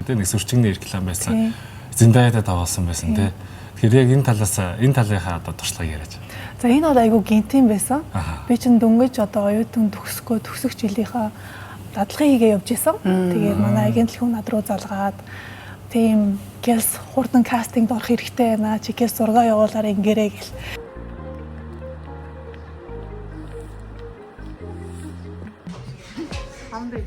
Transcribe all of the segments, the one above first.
Тэ нэг сүрчигний реклам байсан. Зиндаяда тавуулсан байсан тий. Тэгэхээр яг энэ талынхаа одоо туршлагыг яриач. За энэ бол айгүй гинтийн байсан. Би чинь дөнгөж одоо оюутан төгсөх жилийнхаа дадлагын хийгээ явж исэн. Тэгээд манай агент хүн над руу залгаад тийм гялс хурдан кастингд орох хэрэгтэй байна. Чи гялс зураг явуулаар ингэрэй гэл. Амбай.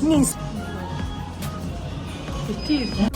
Низ. Битир.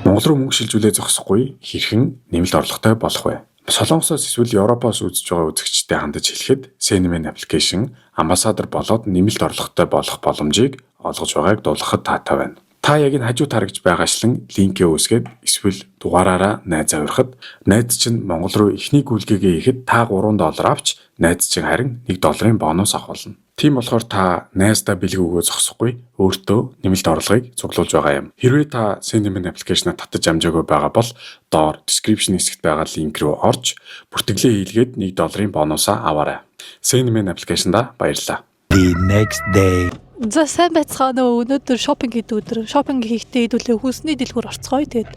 Монгол руу мөнгө шилжүүлээ зогсохгүй хэрхэн нэмэлт орлоготой болох вэ? Солонгосоос эсвэл Европоос үзэж байгаа үзэгчдэд хандаж хэлэхэд Cinnamon application амбассадор болоод нэмэлт орлоготой болох боломжийг олгож байгааг дуулгахад таатай байна. Та яг энэ хажуу тарагж байгаачлан линкээ үүсгээд эсвэл дугаараараа найз авирахад найз чинь Монгол руу эхний гүйлгээгээ хийхэд та $3 авч найз чинь харин $1 бонус авах болно. Тийм болохоор та найздаа бэлэг өгөө зогсохгүй өөртөө нэмэлт орлогыг цуглуулж байгаа юм. Хэрвээ та Cinnamon application-а татаж амжаагүй байгаа бол доор description хэсэгт байгаа линк рүү орж бүртгэлээ хийлгээд $1 бонусаа аваарай. Cinnamon application-да баярлалаа. The next day. За сайн байцгаана өнөөдөр шопинг хийдэг өдөр. Шопинг хийхдээ хэдүүлээ хүнсний дэлгүүр орцгоё. Тэгээд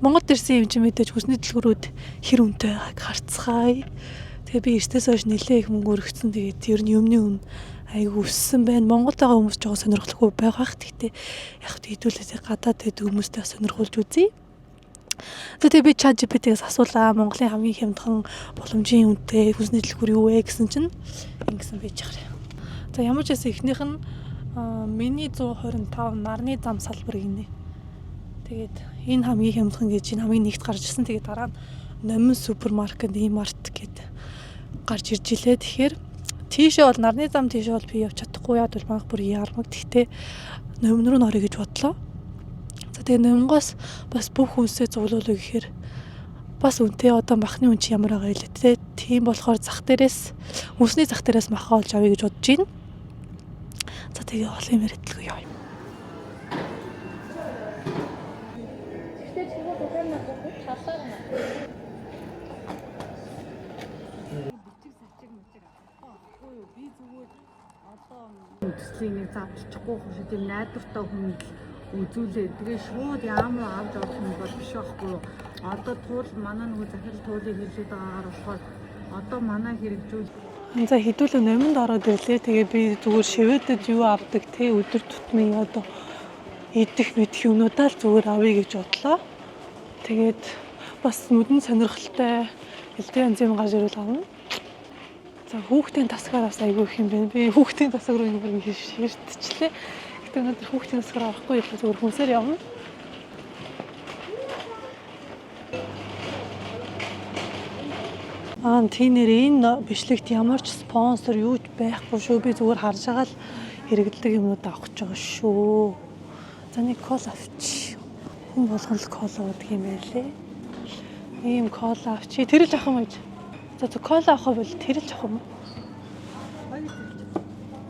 Монгол ирсэн юм чи мэдээж хүнсний дэлгүүрүүд хэр үнэтэй байгааг харцгаая. Тэгээ би эртээс хойш нэлээ их мөнгө өргөцсөн. Тэгээд ер нь юмны үн айгу өссөн байна. Монголд байгаа хүмүүс жоо сонирхолтой байгаах. Тэгтээ яг хэдүүлээ гадаад байдаг хүмүүстэй сонирхуулж үзье. Тэгээд би ChatGPT-гээс асуулаа Монголын хамгийн хямдхан боломжийн үнэтэй хүнсний дэлгүүр юу вэ гэсэн чинь ингэсэн байж байгаа. За ямар ч байсан эхнийх нь миний 125 нарны зам салбар гинэ. Тэгээд энэ хамгийн хямдхан гэж энэ хамгийн нэгт гарч ирсэн. Тэгээд дараа нь Номин супермаркет, E-mart гэд гарч ирж илээ. Тэгэхээр тийшээ бол нарны зам тийшээ бол би явж чадахгүй яад бол манайх бүр ярмаг. Тэгтээ Номин руу нөрөө гэж бодлоо. За тэгээд Номингоос бас бүх хүнсээ цуглуулъя гэхээр бас үнэтэй одоо махны үн чи ямар байгаа юм лээ. Тийм болохоор зах дээрээс хүнсний зах дээрээс махаа олж авъя гэж бодож байна. За тэгээ олон юм яриадгүй яа. Төслийн нэг завччихгүй шүү дээ. Найдвартай хүн үзүүлээ. Тэгээ шууд яамаа авч авах юм бол биш байхгүй юу? Одоо туул манай нөгөө захирал туулыг хэлээд байгаагаар болохоор одоо манай хэрэгжүүл. За хэдүүлээ Номинд ороод байлээ. Тэгээ би зүгээр шивэдэд юу авдаг те өдөр тутмын одоо идэх мэдэх юмудаа л зүгээр авъя гэж бодлоо. Тэгээд бас нүдэн сонирхолтой элдэн янзын гарч ирэл авна. За хүүхдийн тасгаар бас айгүй их юм байна. Би хүүхдийн тасаг руу ингэ ширтчихлээ. Гэтэ өнөөдөр хүүхдийн тасгаар авахгүй яг зүгээр хүнсээр явна. Тийм нэр энэ бичлэгт ямар ч спонсор юу ч байхгүй шүү. Би зүгээр харж байгаа л хэрэгэлдэг юмнууд авах гэж байгаа шүү. За нэг кола авчи. Хүн болгон л кола уудаг юм байлээ. Ийм кола авчи. Тэрэлж авах юм ээж. За кола авах бол тэрэлж авах юм уу?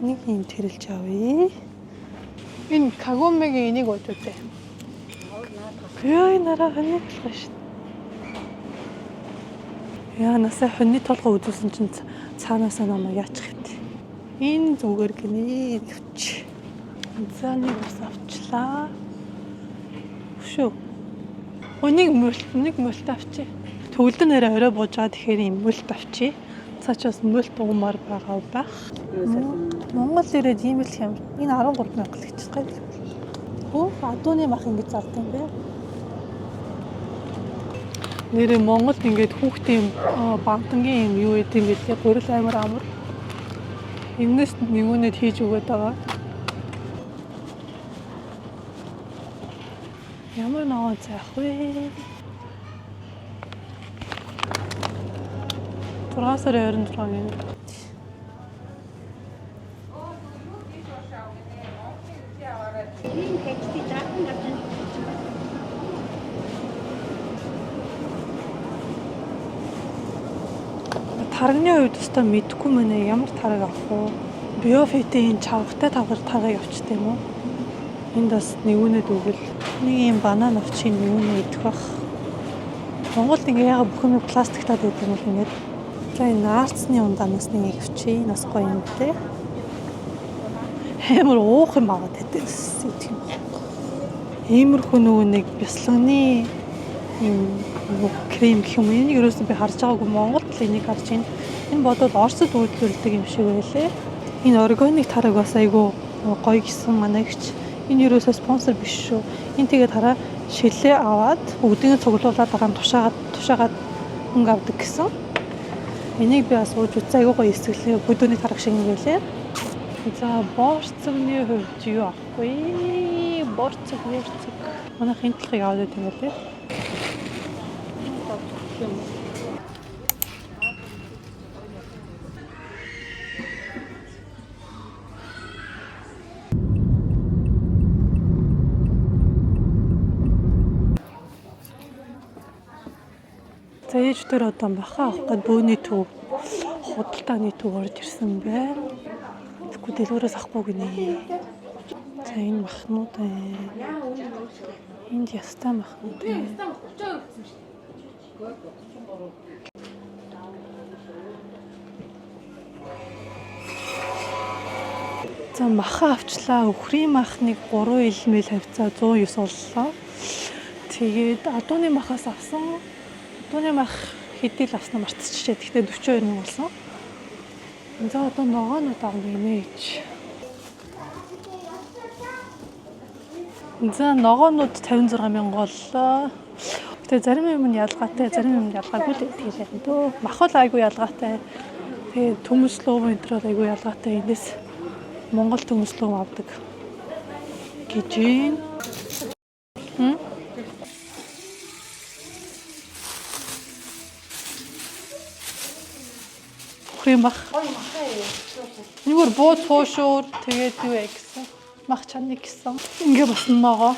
Нэг юм тэрэлж авъя. Энэ Кагомегийн энийг ууж үзье. Яа нараа ханаа болох шүү. Яа насаа хоньны толгой үзүүлсэн чинь цаанаасаа намайг яачих хэв. Энэ зүгээр гинэ авч. За нэг бас авчлаа. Шүү. Нэг мөлт авчи. Төгөлдөр нэрээ орой бууж байгаа тэгэхээр юм мөлт авчи. Цаачаас мөлт уумаар байгаа байх. Монгол ирээд ийм л юм. Энэ 13,000 л гэж байгаа. Хөө адууны мах ингэж зардсан бэ? Нэрээ Монголд ингээд хүүхдийн бандангийн юм юу гэдэг юм бэлээ. Гурил амар. Энэс нэгүнэд хийж өгöd байгаа. Ямар ногоон заах вэ? 6 сарын 26-ны. Тарганы үед өстой мэдгүй мэнэ ямар тараг авах вэ? Биофитийн чавгатай таргыг авчт юм уу? Энд бас нэгүнэд өгөл. Нэг юм банан авчин нэгүнэ идэх бах. Монголд ингээ яга бүх юм пластиктаа байдаг юм бол ингээд. За энэ наарцны ундаанаас нэг авчи. Нас гоё юм те. Амар уух юм аваад байдаг юм. Иймэрхүү нөгөө нэг бясалганы юм крем гэх юм. Энийг ерөөсөө би харж байгаагүй. Монголд л энийг харж байна. Энэ бодоод Оросд үйлдвэрлэдэг юм шиг байлээ. Энэ органик тараг бас айгүй гоё гисэн манайгч. Энэ ерөөсөө спонсор биш шүү. Энэ тэгээд хараа шилээ аваад бүгдийг цуглуулад дараа нь тушаагаад хөнгө авдаг гэсэн. Энийг би бас ууж үзээ айгүй гоё эсгэлээ. Бүдүүний тараг шиг юм байлээ. За борцогны хувьд юу авах вэ? Борцог. Манайх энэ талхыг аваад байдаг юм байлээ. За ээжтэр одоо баха авах гээд бөөний төв худалдааны төв орж ирсэн байна. Тэгвэл дэлгүүрээс авахгүй гинэ. За энэ махнууд байна. Энд ястай махнууд байна. За маха авчлаа. Өхрийн махныг 3 илмэл хавцаа 109 боллоо. Тэгээд адууны махаас авсан. Адууны мах хэдий л авснаа мартчихжээ. Тэгтээ 42 мянга болсон. За одоо ногоонууд авна нэмээч. За ногоонууд 56 мянга боллоо. Тэгээ зарим юм нь ялгаатай, зарим юм ялгаагүй л гэж байна дөө. Мах бол айгүй ялгаатай. Тэгээ төмөслөг өнтрол айгүй ялгаатай. Энэс Монгол төмөслөг авдаг гэж байна. Өхрийн мах. Нүгээр бууз хуушуур тэгээд юу яа гэсэн. Мах чаныг гэсэн. Ингээ бас ногоо.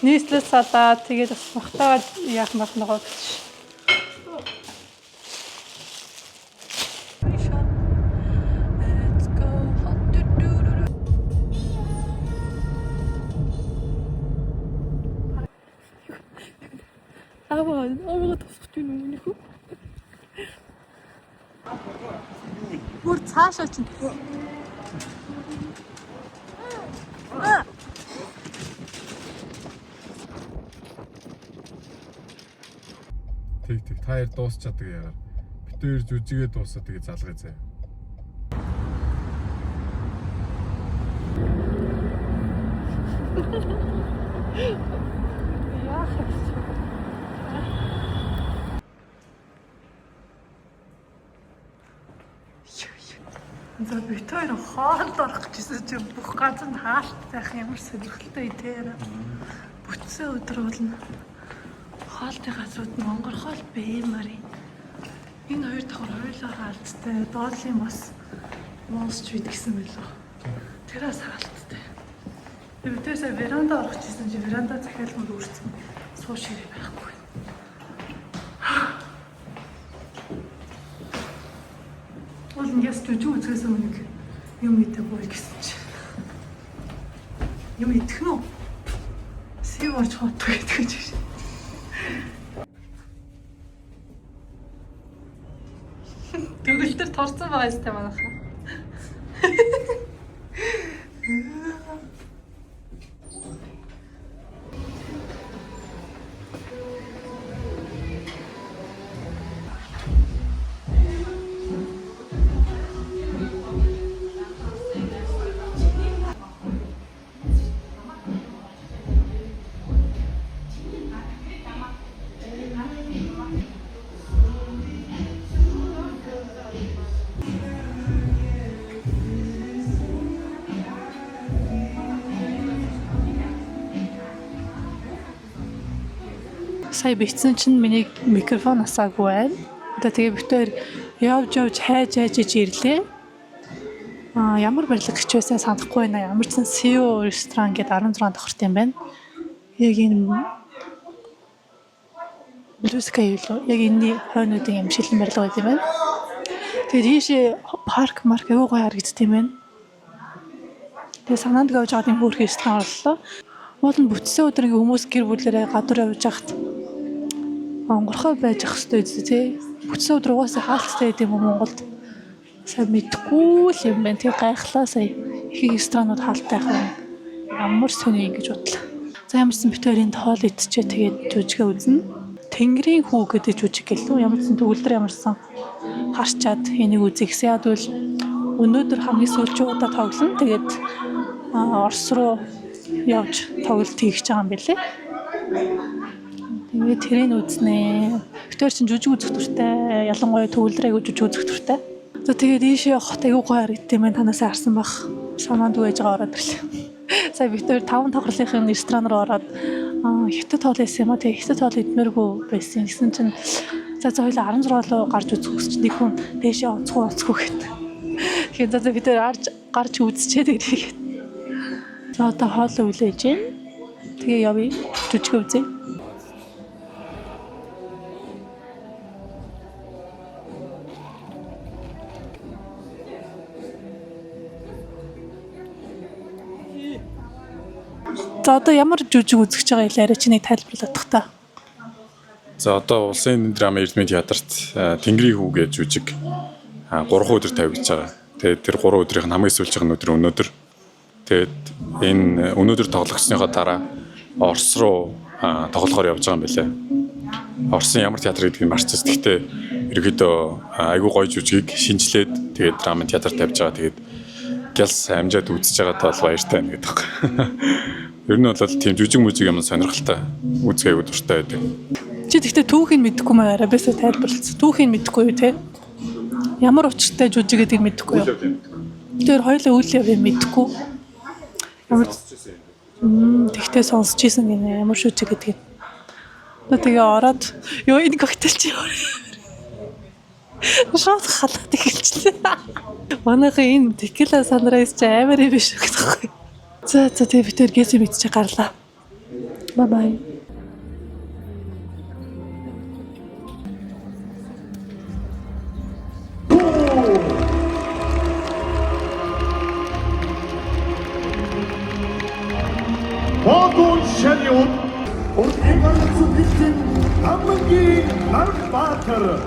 Нийслэл салаад тэгээд бас махтаа яах мах ногоо гэж. Аваа тусах юм уу нөхөө? Бүр цаашаа чинь. Тэг таяр дуусчаадаг яагаар. Бид хоёр жүжигээ дуусаад тэгээ залгая заяа. За бид хоёр хоолд орох гэжсэн чинь бүх газар нь хаалт байх ямар сонирхолтой идээр. Бүтсэн өдөр болно. Хоолтын газрууд нь онгорхол бээмэр. Энэ хоёр давхар хоёулаа хаалттай. Доотлын бас монсч бид гэсэн мэлээ. Тэрээс хаалттай. Бидээс веранда орох гэжсэн чинь веранда захиалганд үрцэн сууш ирээ байхгүй. Ингээс жүжиг үзээс өмнө юм идэхгүй гэсэн чи. Юм идэх нь үү? Сив орж хотдог гэдэг чи. Төгөлтөр торцсон байгаа юм манайхаа. сая битсэн чинь миний микрофон асаагүй байна. Одоо тэгээ битээр явж хайж ирлээ. Ямар барилга гэж байсан санахгүй байна. Ямар ч сан Сио ресторан гэдэг 16 давхарт юм байна. Яг энэ Блюска юу яг энэ хойнуудын юм шилэн барилга байт юм байна. Тэгээд ийшээ парк аюу гой харагддаг юм байна. Тэгээд санаанд гавж байгаа юм хөөрхөн ресторан орлоо. Уул нь бүтсэн өдөр ингээ хүмүүс гэр бүлээрээ гадуур явж хахад онгорхой байж ах хэвээр үү тий. Бүтсэн өдөр угаасаа хаалттай байд юм уу Монголд. Сайн мэдгүй л юм байна. Тэгээ гайхлаа сая. Их ресторанууд хаалттай байх юм. Ямар сони ингэж бодлоо. За ямарсан битүүрийн тоол идчихээ тэгээд жүжигээ үзнэ. Тэнгэрийн хүү гэдэг жүжиг гэлөө ямарсан төгөлдөр ямарсан харчаад энийг үзье гэсэн. Яг бол өнөөдөр хамгийн сүүлчийн удаа тоглоно. Тэгээд Орос руу явж тоглолт хийж байгаа юм билээ. Тэгээд тэрийг үзнэ. Битүүр чинь жүжиг үзэх туртай. Ялангуяа төгөлдөр аягүй жүжиг үзэх туртай. За тэгээд ийшээ явахад аягүй гоё харагдсан юм. Танаас харсан байх. Санаанд байж байгаа ороод ирлээ. Сая битүүр 5 давхарлынхын ресторан руу ороод хятад тоол байсан юм аа. Тэгээ хятад тоол идмээргүй байсан. Гэсэн чинь за хоёлаа 16 руу гарч үзэх гэж нэг хүн дээшээ онцгой гэт. Тэгэхээр за бид гарч үзчихээ тэгээд. За одоо хоолоо үлээж гин. Тэгээ явъя. Жүжиг үзье. За одоо ямар жүжиг үзэж байгаа илээрэ чи нэг тайлбарлах та. За одоо улсын драма эрдмийн театрт Тэнгэрийн хүү гэж жүжиг 3 өдөр тавьж байгаа. Тэгээд тэр 3 өдрийн хамгийн сүүлчийнх нь өнөөдөр. Тэгээд энэ өнөөдөр тоглогчсныхоо дараа Орос руу тоглохоор явж байгаа юм билээ. Оросын ямар театр гэдгийг марцсан. Гэхдээ ерөөдөө айгүй гоё жүжигийг шинжилээд тэгээд драма театрт тавьж байгаа. Тэгээд гялс амжаад үзэж байгаа тул баяртай байна гэдэг. Ер нь бол тийм жүжиг мүжиг юм сонирхолтой үзгээ аягүй дуртай байдаг. Чи тэгтээ түүхийг мэдэхгүй маа арабисаа тайлбарлалцсан. Түүхийг мэдэхгүй юу те? Ямар учиртай жүжиг гэдгийг мэдэхгүй юу? Тэр хоёулаа үйл явыг мэдэхгүй. Ямар тэгтээ сонсч ийсэн гинэ ямар жүжиг гэдгийг. Тэгээ ороод ёо энэ коктейл чи шууд халаад эхэлчихлээ. Манайхаа энэ текила санрайс чи амар юм биш гэхгүй. За тэгээ бид тэр гэсэ мэдчих гарлаа. Бай бай. Богон шаниуд Уртиган зүтгэн амгийн нарбатар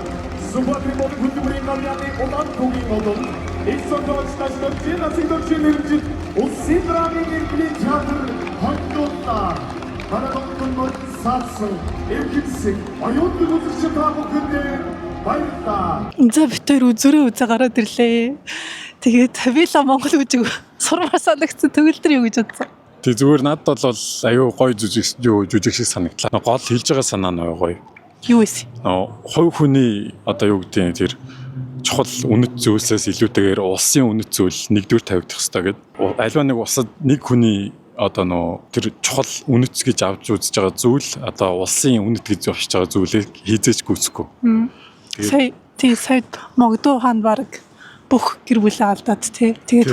Субатри мод хөтмөрийн нарны улаан түүгийн модон Эсогоос тасдын асигдорчин нэржид улсын драмын эрхлэн театр хонтолта Хараадын мод сарсан эвгэнсэг оюутан үзэгч та бүхэндээ баярлалаа. За битээр үзүрээ үзээ гараад ирлээ. Тэгээд Вила Монгол үжиг сурмаар санагдсан төгөлдөр юу гэж бодсон. Тэг зүгээр надад бол аюу гоё жүжиг шиг санагдлаа. Гол хэлж байгаа санаа нь гоё. Юу вэ? Хувь хүний одоо юу гэдэг нь тэр чухал үнэт зүйлсээс илүүтэйгээр улсын үнэт зүйл нэгдүгээр тавигдах хэрэгтэй гэдэг. Альва нэг усад нэг хүний одоо тэр чухал үнэт гэж авч үзэж байгаа зүйл одоо улсын үнэт гэж явж байгаа зүйлийг хийзээч гүйцэхгүй. Сая Могдуу хаан баг бүх гэр бүлээ алдаад тэгээд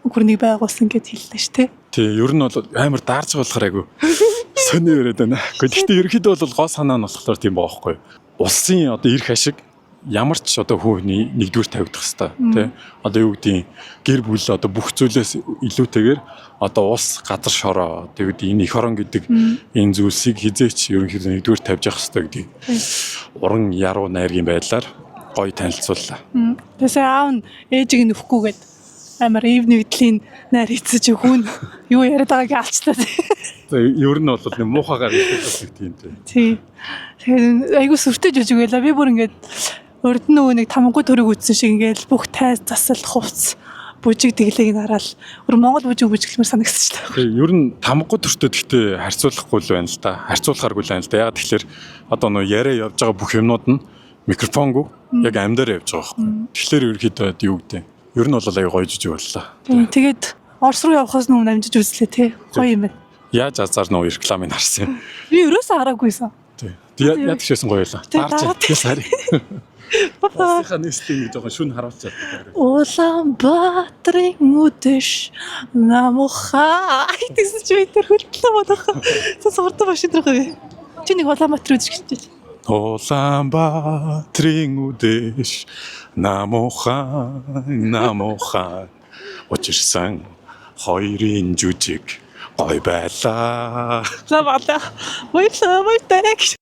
хүрнийг байгуулсан гэд хэллээ ш тэ. Тий, ер нь бол амар даарч болохоор айгу сони өрөөд байна. Гэхдээ ерөөхдөө бол гол санаа нь болохоор тийм байгаа байхгүй. Улсын одоо эрх ашиг ямар ч одоо хүүхний нэгдүгээр тавигдах хэрэгтэй тий. Одоо юу гэдгийг гэр бүл одоо бүх зүйлээс илүүтэйгээр одоо улс газар шороо тэгээд энэ эх орон гэдэг энэ зүйлсийг хизээч ерөнхийдөө нэгдүгээр тавьж явах хэрэгтэй гэдгийг уран яруу найргийн байдлаар гоё танилцууллаа. Тэсээ аав нь ээжийг нөөхгүйгээд амар ивнэгдлийн найр хийцэж хүн юу яриад байгааг алчлаа. Ер нь бол нэг муухагаар хэлдэг тийм тий. Тий. Тэгээд айгуу сүртэй жүжиг байлаа. Би бүр ингээд урд нь нөгөө нэг тамггүй төрөг үзсэн шиг ингээд бүх тайз засал хувц бүжиг дэглэгийг хараад өөр Монгол бүжиглэмээр санагдчихлаа. Тий. Ер нь тамггүй төртөө гэхдээ харьцуулахгүй л байна л да. Харьцуулахааргүй л байна л да. Яг тэгэхээр одоо нөгөө яриа явж байгаа бүх юмнууд нь микрофонгүй яг амдаар явж байгаа байхгүй. Тэгэхээр ерөөхдөө юу гэдэг ер нь бол аяга гоё жүжиг боллоо. Тэгээд Орос руу явахаас өмнө амжиж үзлээ тий. Гоё юм байна. Яаж азар нөө рекламыг харсан юм. Би ерөөсөө хараагүйсэн. Яд гişсэн гоё байлаа. Дараад. Сари. Баа. Басныхаа нийслэлийг жоохон шүн харуулчаад байна. Улаанбаатарын үдэш намуха. Тэгсэн чи тэр хөлтлөө бодох. Цасгортой машин дөрөв. Чи нэг Улаанбаатар үзэж гэж. Улаанбаатарын үдэш намухан учирсан хоёрын жүжиг гой байлаа. За бала. Баярлалаа.